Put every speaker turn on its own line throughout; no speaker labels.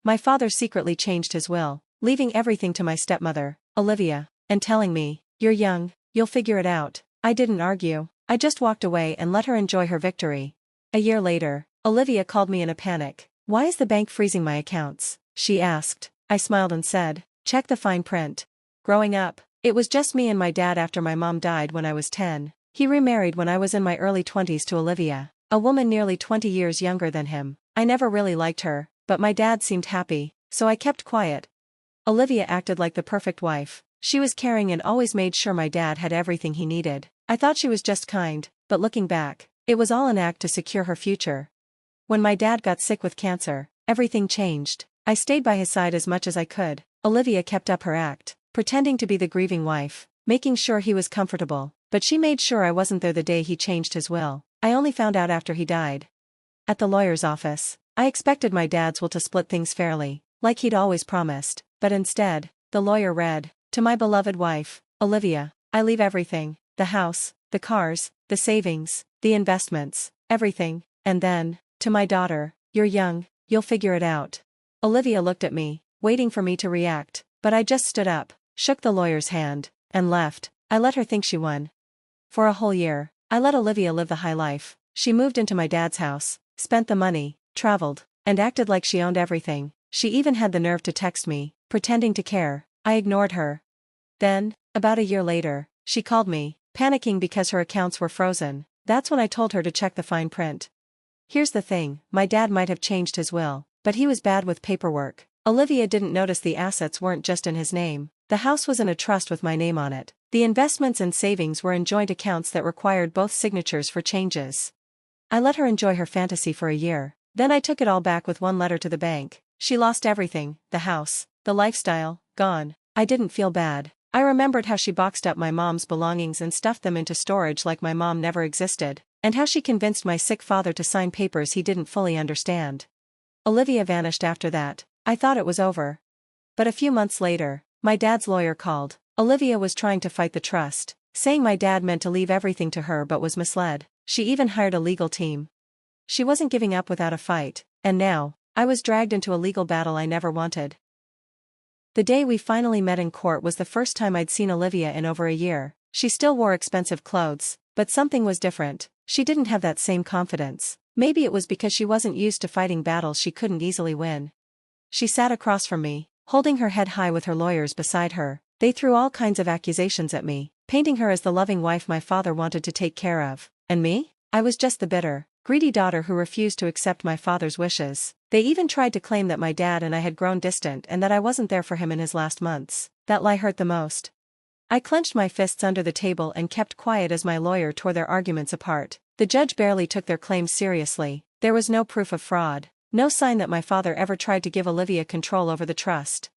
My father secretly changed his will, leaving everything to my stepmother, Olivia, and telling me, "You're young, you'll figure it out." I didn't argue. I just walked away and let her enjoy her victory. A year later, Olivia called me in a panic. "Why is the bank freezing my accounts?" she asked. I smiled and said, "Check the fine print." Growing up, it was just me and my dad after my mom died when I was 10. He remarried when I was in my early 20s to Olivia, a woman nearly 20 years younger than him. I never really liked her, but my dad seemed happy, so I kept quiet. Olivia acted like the perfect wife. She was caring and always made sure my dad had everything he needed. I thought she was just kind, but looking back, it was all an act to secure her future. When my dad got sick with cancer, everything changed. I stayed by his side as much as I could. Olivia kept up her act, pretending to be the grieving wife, making sure he was comfortable, but she made sure I wasn't there the day he changed his will. I only found out after he died. At the lawyer's office, I expected my dad's will to split things fairly, like he'd always promised, but instead, the lawyer read, "To my beloved wife, Olivia, I leave everything, the house, the cars, the savings, the investments, everything, and then, to my daughter, you're young, you'll figure it out." Olivia looked at me, waiting for me to react, but I just stood up, shook the lawyer's hand, and left. I let her think she won. For a whole year, I let Olivia live the high life. She moved into my dad's house, spent the money, traveled, and acted like she owned everything. She even had the nerve to text me, pretending to care. I ignored her. Then, about a year later, she called me, panicking because her accounts were frozen. That's when I told her to check the fine print. Here's the thing, my dad might have changed his will, but he was bad with paperwork. Olivia didn't notice the assets weren't just in his name. The house was in a trust with my name on it. The investments and savings were in joint accounts that required both signatures for changes. I let her enjoy her fantasy for a year. Then I took it all back with one letter to the bank. She lost everything, the house, the lifestyle, gone. I didn't feel bad. I remembered how she boxed up my mom's belongings and stuffed them into storage like my mom never existed, and how she convinced my sick father to sign papers he didn't fully understand. Olivia vanished after that. I thought it was over. But a few months later, my dad's lawyer called. Olivia was trying to fight the trust, saying my dad meant to leave everything to her but was misled. She even hired a legal team. She wasn't giving up without a fight, and now, I was dragged into a legal battle I never wanted. The day we finally met in court was the first time I'd seen Olivia in over a year. She still wore expensive clothes, but something was different. She didn't have that same confidence. Maybe it was because she wasn't used to fighting battles she couldn't easily win. She sat across from me, holding her head high with her lawyers beside her. They threw all kinds of accusations at me, painting her as the loving wife my father wanted to take care of. And me? I was just the bitter, greedy daughter who refused to accept my father's wishes. They even tried to claim that my dad and I had grown distant and that I wasn't there for him in his last months. That lie hurt the most. I clenched my fists under the table and kept quiet as my lawyer tore their arguments apart. The judge barely took their claims seriously. There was no proof of fraud, no sign that my father ever tried to give Olivia control over the trust.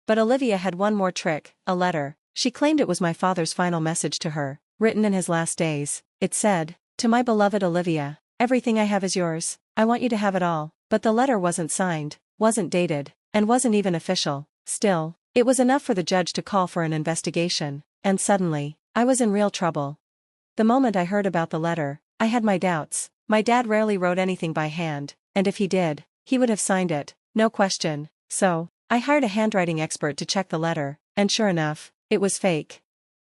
But Olivia had one more trick, a letter. She claimed it was my father's final message to her, written in his last days. It said, "To my beloved Olivia, everything I have is yours. I want you to have it all." But the letter wasn't signed, wasn't dated, and wasn't even official. Still, it was enough for the judge to call for an investigation. And suddenly, I was in real trouble. The moment I heard about the letter, I had my doubts. My dad rarely wrote anything by hand, and if he did, he would have signed it, no question. So, I hired a handwriting expert to check the letter, and sure enough, it was fake.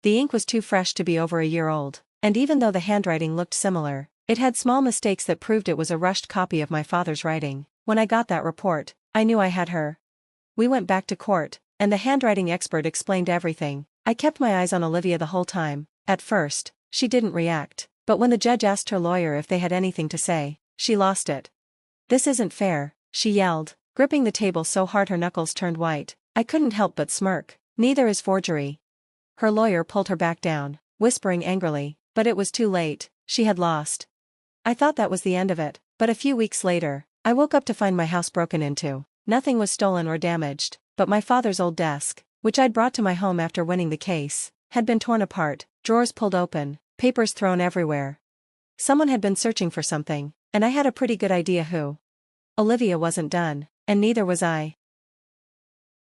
The ink was too fresh to be over a year old, and even though the handwriting looked similar, it had small mistakes that proved it was a rushed copy of my father's writing. When I got that report, I knew I had her. We went back to court, and the handwriting expert explained everything. I kept my eyes on Olivia the whole time. At first, she didn't react, but when the judge asked her lawyer if they had anything to say, she lost it. "This isn't fair," she yelled, gripping the table so hard her knuckles turned white. I couldn't help but smirk. "Neither is forgery." Her lawyer pulled her back down, whispering angrily, but it was too late. She had lost. I thought that was the end of it, but a few weeks later, I woke up to find my house broken into. Nothing was stolen or damaged, but my father's old desk, which I'd brought to my home after winning the case, had been torn apart, drawers pulled open, papers thrown everywhere. Someone had been searching for something, and I had a pretty good idea who. Olivia wasn't done, and neither was I.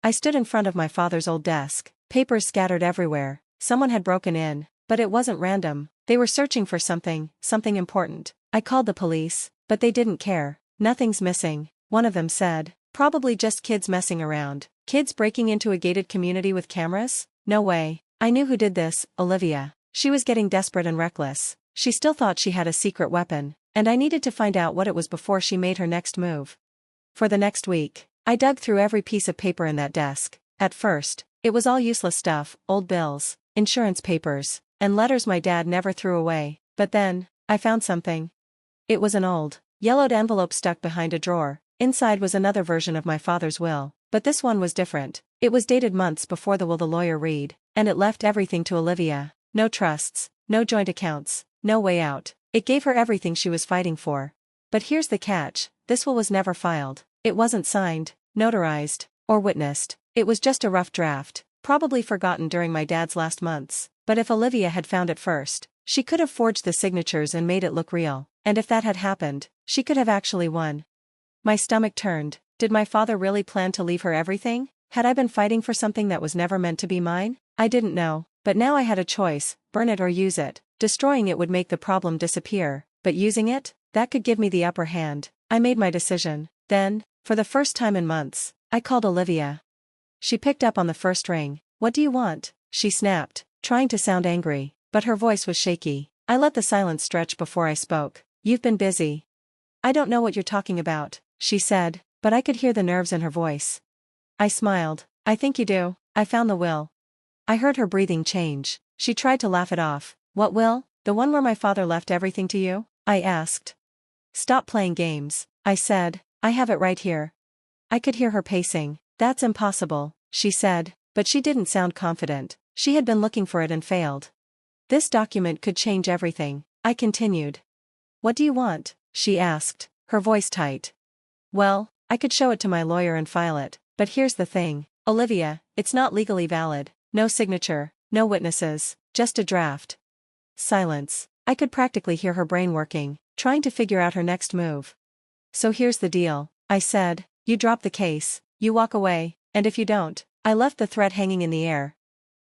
I stood in front of my father's old desk, papers scattered everywhere. Someone had broken in, but it wasn't random. They were searching for something important. I called the police, but they didn't care. "Nothing's missing," one of them said. probably just kids messing around. Kids breaking into a gated community with cameras? No way. I knew who did this, Olivia. She was getting desperate and reckless. She still thought she had a secret weapon, and I needed to find out what it was before she made her next move. For the next week, I dug through every piece of paper in that desk. At first, it was all useless stuff, old bills, insurance papers, and letters my dad never threw away. But then, I found something. It was an old, yellowed envelope stuck behind a drawer. Inside was another version of my father's will, but this one was different. It was dated months before the will the lawyer read, and it left everything to Olivia. No trusts, no joint accounts, no way out. It gave her everything she was fighting for. But here's the catch, this will was never filed. It wasn't signed, notarized, or witnessed. It was just a rough draft, probably forgotten during my dad's last months. But if Olivia had found it first, she could have forged the signatures and made it look real. And if that had happened, she could have actually won. My stomach turned. Did my father really plan to leave her everything? Had I been fighting for something that was never meant to be mine? I didn't know, but now I had a choice, burn it or use it. Destroying it would make the problem disappear, but using it, that could give me the upper hand. I made my decision. Then, for the first time in months, I called Olivia. She picked up on the first ring. What do you want? She snapped, trying to sound angry, but her voice was shaky. I let the silence stretch before I spoke. You've been busy. I don't know what you're talking about, she said, but I could hear the nerves in her voice. I smiled. I think you do. I found the will. I heard her breathing change. She tried to laugh it off. What will? The one where my father left everything to you? I asked. Stop playing games, I said. I have it right here. I could hear her pacing. That's impossible, she said, but she didn't sound confident. She had been looking for it and failed. This document could change everything, I continued. What do you want? She asked, her voice tight. Well, I could show it to my lawyer and file it, but here's the thing, Olivia, it's not legally valid. No signature, no witnesses, just a draft. Silence. I could practically hear her brain working, trying to figure out her next move. So here's the deal, I said. You drop the case, you walk away, and if you don't, I left the threat hanging in the air.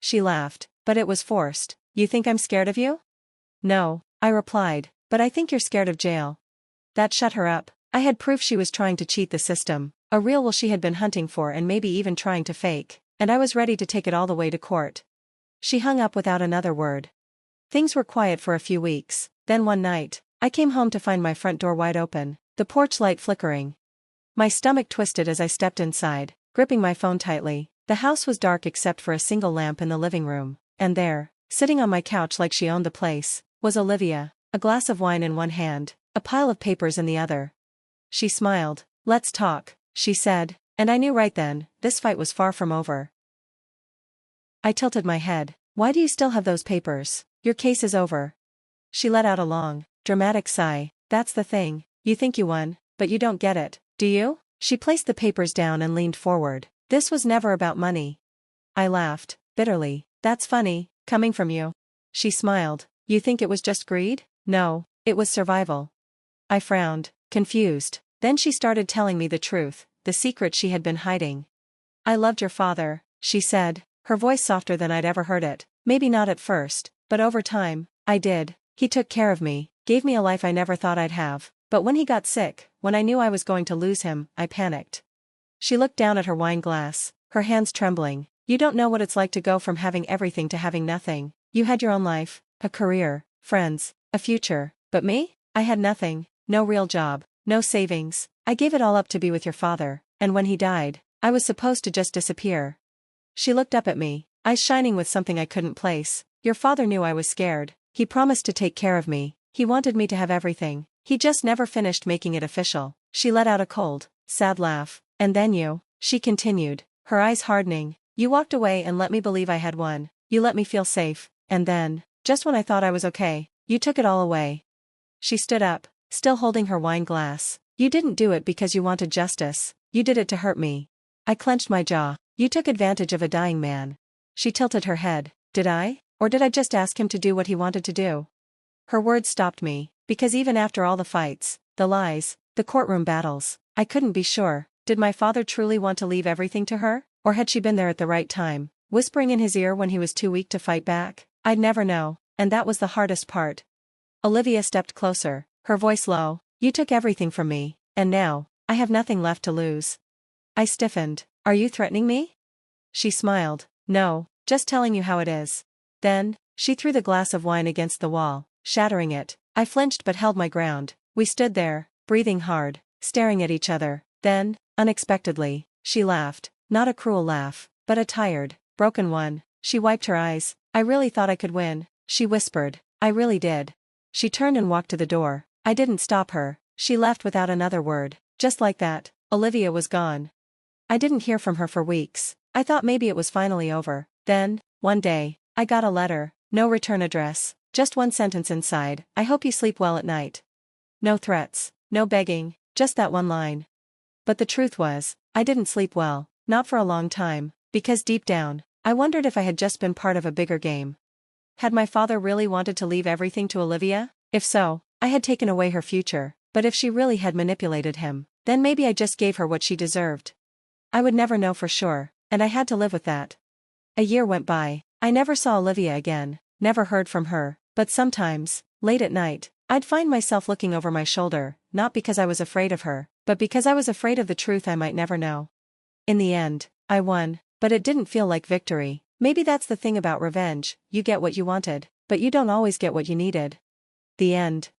She laughed, but it was forced. You think I'm scared of you? No, I replied, but I think you're scared of jail. That shut her up. I had proof she was trying to cheat the system, a real will she had been hunting for and maybe even trying to fake, and I was ready to take it all the way to court. She hung up without another word. Things were quiet for a few weeks. Then one night, I came home to find my front door wide open, the porch light flickering. My stomach twisted as I stepped inside, gripping my phone tightly. The house was dark except for a single lamp in the living room, and there, sitting on my couch like she owned the place, was Olivia, a glass of wine in one hand, a pile of papers in the other. She smiled. Let's talk, she said, and I knew right then, this fight was far from over. I tilted my head. Why do you still have those papers? Your case is over. She let out a long, dramatic sigh. That's the thing, you think you won, but you don't get it, do you? She placed the papers down and leaned forward. This was never about money. I laughed, bitterly. That's funny, coming from you. She smiled. You think it was just greed? No, it was survival. I frowned, confused. Then she started telling me the truth, the secret she had been hiding. I loved your father, she said, her voice softer than I'd ever heard it. Maybe not at first, but over time, I did. He took care of me, gave me a life I never thought I'd have. But when he got sick, when I knew I was going to lose him, I panicked. She looked down at her wine glass, her hands trembling. You don't know what it's like to go from having everything to having nothing. You had your own life, a career, friends, a future. But me? I had nothing, no real job, no savings. I gave it all up to be with your father, and when he died, I was supposed to just disappear. She looked up at me, eyes shining with something I couldn't place. Your father knew I was scared. He promised to take care of me. He wanted me to have everything. He just never finished making it official. She let out a cold, sad laugh. And then you, she continued, her eyes hardening. You walked away and let me believe I had won. You let me feel safe. And then, just when I thought I was okay, you took it all away. She stood up, still holding her wine glass. You didn't do it because you wanted justice. You did it to hurt me. I clenched my jaw. You took advantage of a dying man. She tilted her head. Did I? Or did I just ask him to do what he wanted to do? Her words stopped me, because even after all the fights, the lies, the courtroom battles, I couldn't be sure. Did my father truly want to leave everything to her? Or had she been there at the right time, whispering in his ear when he was too weak to fight back? I'd never know, and that was the hardest part. Olivia stepped closer, her voice low. You took everything from me, and now, I have nothing left to lose. I stiffened. Are you threatening me? She smiled. No, just telling you how it is. Then, she threw the glass of wine against the wall, shattering it. I flinched but held my ground. We stood there, breathing hard, staring at each other. Then, unexpectedly, she laughed. Not a cruel laugh, but a tired, broken one. She wiped her eyes. I really thought I could win, she whispered. I really did. She turned and walked to the door. I didn't stop her. She left without another word. Just like that, Olivia was gone. I didn't hear from her for weeks. I thought maybe it was finally over. Then, one day, I got a letter. No return address. Just one sentence inside. I hope you sleep well at night. No threats. No begging. Just that one line. But the truth was, I didn't sleep well. Not for a long time. Because deep down, I wondered if I had just been part of a bigger game. Had my father really wanted to leave everything to Olivia? If so, I had taken away her future. But if she really had manipulated him, then maybe I just gave her what she deserved. I would never know for sure, and I had to live with that. A year went by. I never saw Olivia again, never heard from her, but sometimes, late at night, I'd find myself looking over my shoulder, not because I was afraid of her, but because I was afraid of the truth I might never know. In the end, I won, but it didn't feel like victory. Maybe that's the thing about revenge, you get what you wanted, but you don't always get what you needed. The end.